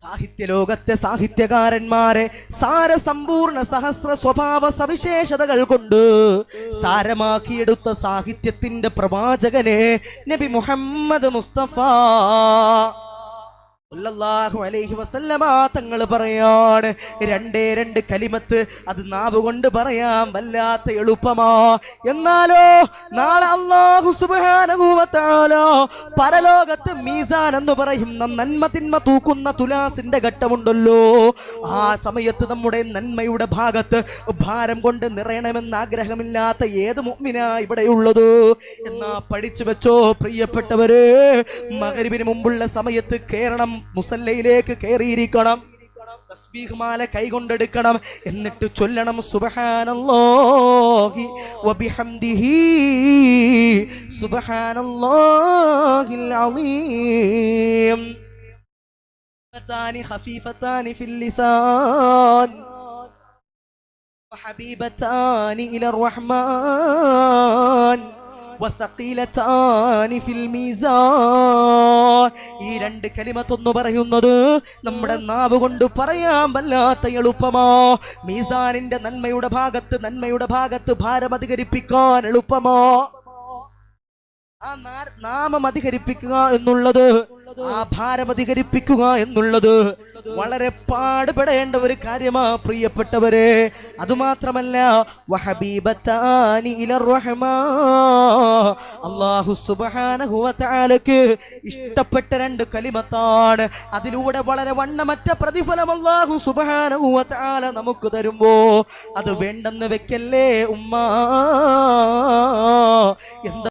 സാഹിത്യലോകത്തെ സാഹിത്യകാരന്മാരെ സാരസമ്പൂർണ്ണ സഹസ്ര സ്വഭാവ സവിശേഷതകൾ കൊണ്ട് സാരമാക്കിയെടുത്ത സാഹിത്യത്തിന്റെ പ്രവാചകനെ നബി മുഹമ്മദ് മുസ്തഫ സല്ലല്ലാഹു അലൈഹി വസല്ലമ തങ്ങൾ പറയാണ്, രണ്ട് കലിമത്ത് അത് നാവ് കൊണ്ട് പറയാൻ വല്ലാത്ത എളുപ്പമാ. എന്നാലോ നാളെ അല്ലാഹു സുബ്ഹാനഹു വ തആല പരലോകത്ത് മീസാൻ എന്ന് പറയുന്ന നന്മ തിന്മ തൂക്കുന്ന തുലാസിന്റെ ഘട്ടമുണ്ടല്ലോ, ആ സമയത്ത് നമ്മുടെ നന്മയുടെ ഭാഗത്ത് ഭാരം കൊണ്ട് നിറയണമെന്ന് ആഗ്രഹമില്ലാത്ത ഏത് മുഅ്മിനാ ഇവിടെയുള്ളത്? എന്നാ പഠിച്ചു വെച്ചോ പ്രിയപ്പെട്ടവര്, മഗ്‌രിബിന് മുമ്പുള്ള സമയത്ത് കേറണം, മുസല്ലയിലേക്ക് കയറിയിരിക്കണം, തസ്ബീഹ് മാല കൈകൊണ്ടെടുക്കണം, എന്നിട്ട് ചൊല്ലണം സുബ്ഹാനല്ലാഹി വബിഹംദിഹി സുബ്ഹാനല്ലാഹിൽ അളീം. ഖഫീഫതാനി ഫിൽ ലിസാൻ വഹബീബതാനി ഇലർ റഹ്മാൻ വസഖീലതാനി ഫിൽ മീസാൻ. ഈ രണ്ട് കലിമത്തൊന്ന് പറയുന്നത് നമ്മുടെ നാവ് കൊണ്ട് പറയാൻ വല്ലാത്ത എളുപ്പമോ? മീസാനിന്റെ നന്മയുടെ ഭാഗത്ത് ഭാരം അധികരിപ്പിക്കാൻ എളുപ്പമോ? ആ നാമം അധികരിപ്പിക്കുക എന്നുള്ളത്, ആ ഭാരം അധികരിപ്പിക്കുക എന്നുള്ളത് വളരെ പാടുപെടേണ്ട ഒരു കാര്യമാ പ്രിയപ്പെട്ടവരെ. അതുമാത്രമല്ല, വഹബീബതാനി ഇലർ റഹ്മാൻ, അല്ലാഹു സുബ്ഹാനഹു വ തആലക്ക് ഇഷ്ടപ്പെട്ട രണ്ട് കലിമത്താണ്. അതിലൂടെ വളരെ വണ്ണമറ്റ പ്രതിഫലം അല്ലാഹു സുബ്ഹാനഹു വ തആല നമുക്ക് തരുമ്പോ അത് വേണ്ടെന്ന് വെക്കല്ലേ ഉമ്മ. എന്താ